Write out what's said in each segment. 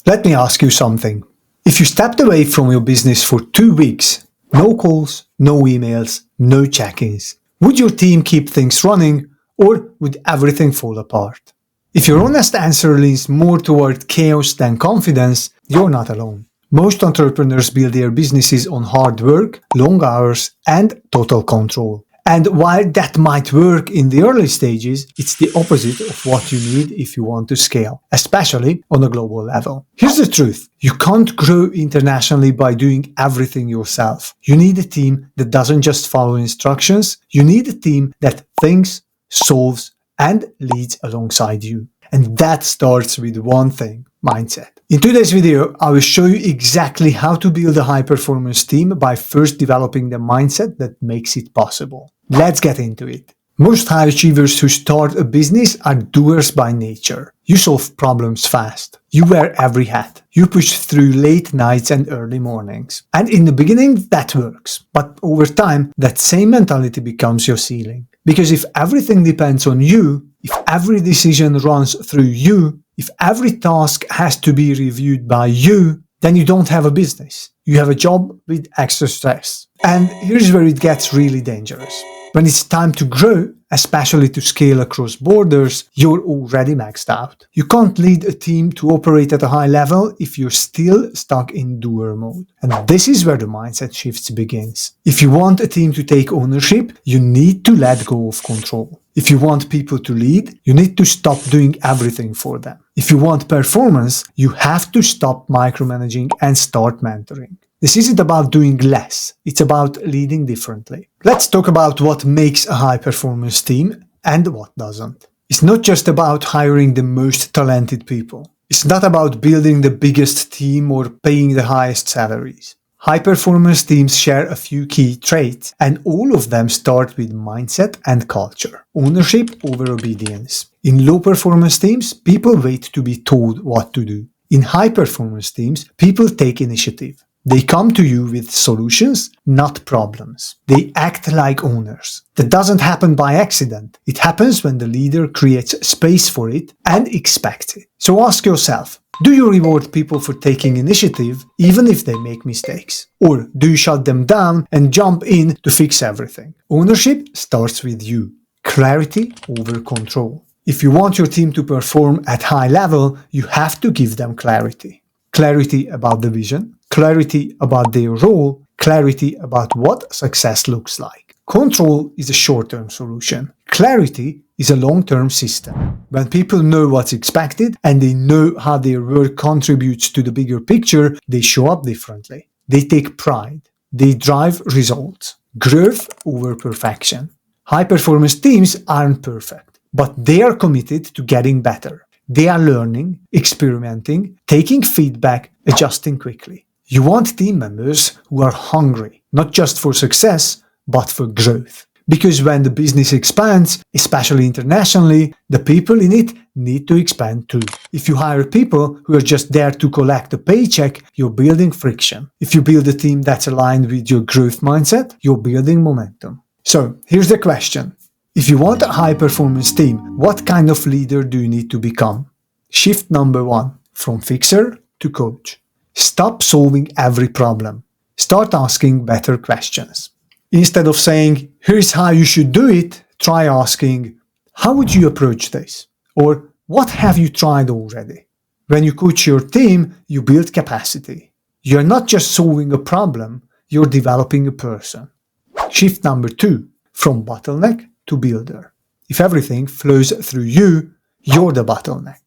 Let me ask you something. If you stepped away from your business for 2 weeks, no calls, no emails, no check-ins, would your team keep things running or would everything fall apart? If your honest answer leans more toward chaos than confidence, you're not alone. Most entrepreneurs build their businesses on hard work, long hours, and total control. And while that might work in the early stages, it's the opposite of what you need if you want to scale, especially on a global level. Here's the truth. You can't grow internationally by doing everything yourself. You need a team that doesn't just follow instructions. You need a team that thinks, solves, and leads alongside you. And that starts with one thing: mindset. In today's video, I will show you exactly how to build a high-performance team by first developing the mindset that makes it possible. Let's get into it. Most high achievers who start a business are doers by nature. You solve problems fast. You wear every hat. You push through late nights and early mornings. And in the beginning, that works. But over time, that same mentality becomes your ceiling. Because if everything depends on you, if every decision runs through you, if every task has to be reviewed by you, then you don't have a business. You have a job with extra stress. And here's where it gets really dangerous. When it's time to grow, especially to scale across borders, you're already maxed out. You can't lead a team to operate at a high level if you're still stuck in doer mode. And this is where the mindset shifts begins. If you want a team to take ownership, you need to let go of control. If you want people to lead, you need to stop doing everything for them. If you want performance, you have to stop micromanaging and start mentoring. This isn't about doing less, it's about leading differently. Let's talk about what makes a high-performance team and what doesn't. It's not just about hiring the most talented people. It's not about building the biggest team or paying the highest salaries. High-performance teams share a few key traits, and all of them start with mindset and culture. Ownership over obedience. In low-performance teams, people wait to be told what to do. In high-performance teams, people take initiative. They come to you with solutions, not problems. They act like owners. That doesn't happen by accident. It happens when the leader creates space for it and expects it. So ask yourself, do you reward people for taking initiative even if they make mistakes? Or do you shut them down and jump in to fix everything? Ownership starts with you. Clarity over control. If you want your team to perform at high level, you have to give them clarity. Clarity about the vision, clarity about their role, clarity about what success looks like. Control is a short-term solution. Clarity is a long-term system. When people know what's expected and they know how their work contributes to the bigger picture, they show up differently. They take pride. They drive results. Growth over perfection. High-performance teams aren't perfect, but they are committed to getting better. They are learning, experimenting, taking feedback, adjusting quickly. You want team members who are hungry, not just for success, but for growth. Because when the business expands, especially internationally, the people in it need to expand too. If you hire people who are just there to collect a paycheck, you're building friction. If you build a team that's aligned with your growth mindset, you're building momentum. So here's the question. If you want a high-performance team, what kind of leader do you need to become? Shift number 1, from fixer to coach. Stop solving every problem. Start asking better questions. Instead of saying, here's how you should do it, try asking, how would you approach this? Or what have you tried already? When you coach your team, you build capacity. You're not just solving a problem, you're developing a person. Shift number 2, from bottleneck to builder. If everything flows through you, you're the bottleneck.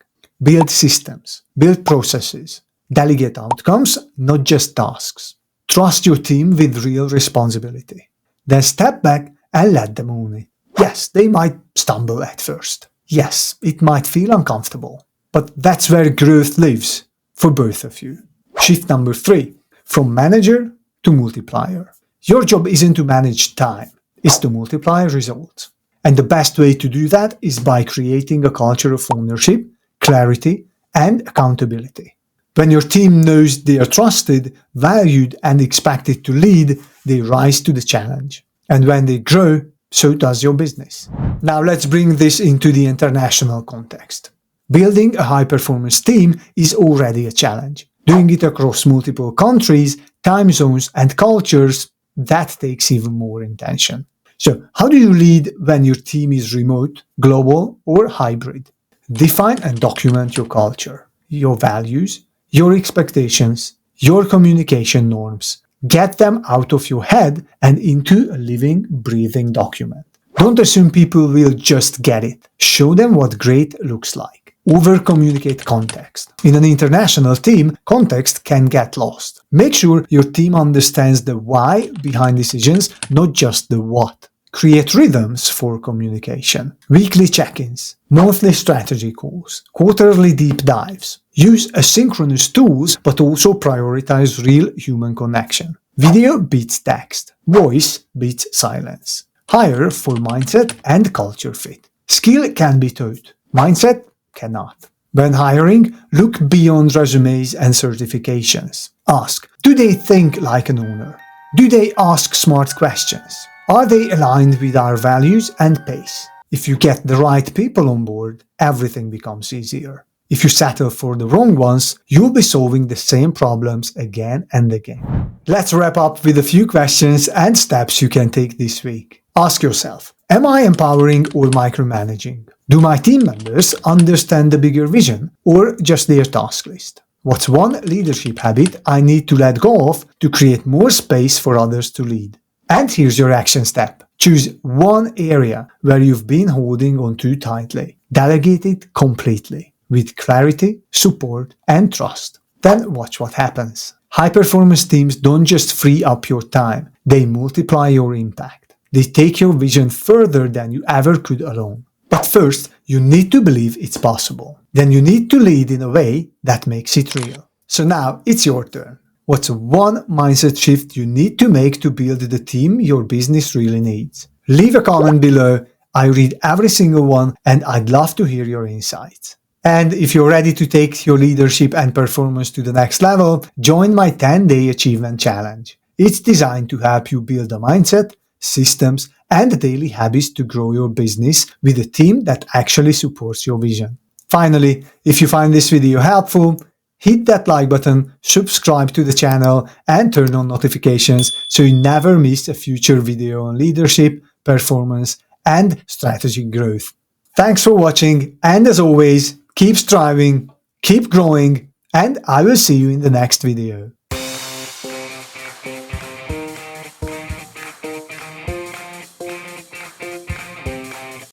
Build systems, build processes, delegate outcomes, not just tasks. Trust your team with real responsibility. Then step back and let them own it. Yes, they might stumble at first. Yes, it might feel uncomfortable. But that's where growth lives for both of you. Shift number 3, from manager to multiplier. Your job isn't to manage time, it's to multiply results. And the best way to do that is by creating a culture of ownership, clarity, and accountability. When your team knows they are trusted, valued, and expected to lead, they rise to the challenge. And when they grow, so does your business. Now let's bring this into the international context. Building a high-performance team is already a challenge. Doing it across multiple countries, time zones, and cultures, that takes even more intention. So, how do you lead when your team is remote, global, or hybrid? Define and document your culture, your values, your expectations, your communication norms. Get them out of your head and into a living, breathing document. Don't assume people will just get it. Show them what great looks like. Over-communicate context. In an international team, context can get lost. Make sure your team understands the why behind decisions, not just the what. Create rhythms for communication. Weekly check-ins, monthly strategy calls, quarterly deep dives. Use asynchronous tools, but also prioritize real human connection. Video beats text. Voice beats silence. Hire for mindset and culture fit. Skill can be taught. Mindset cannot. When hiring, look beyond resumes and certifications. Ask, do they think like an owner? Do they ask smart questions? Are they aligned with our values and pace? If you get the right people on board, everything becomes easier. If you settle for the wrong ones, you'll be solving the same problems again and again. Let's wrap up with a few questions and steps you can take this week. Ask yourself, am I empowering or micromanaging? Do my team members understand the bigger vision or just their task list? What's one leadership habit I need to let go of to create more space for others to lead? And here's your action step. Choose one area where you've been holding on too tightly. Delegate it completely, with clarity, support, and trust. Then watch what happens. High-performance teams don't just free up your time, they multiply your impact. They take your vision further than you ever could alone. But first, you need to believe it's possible. Then you need to lead in a way that makes it real. So now it's your turn. What's one mindset shift you need to make to build the team your business really needs? Leave a comment below. I read every single one and I'd love to hear your insights. And if you're ready to take your leadership and performance to the next level, join my 10-day achievement challenge. It's designed to help you build a mindset, systems, and daily habits to grow your business with a team that actually supports your vision. Finally, if you find this video helpful, hit that like button, subscribe to the channel, and turn on notifications so you never miss a future video on leadership, performance, and strategic growth. Thanks for watching, and as always, keep striving, keep growing, and I will see you in the next video.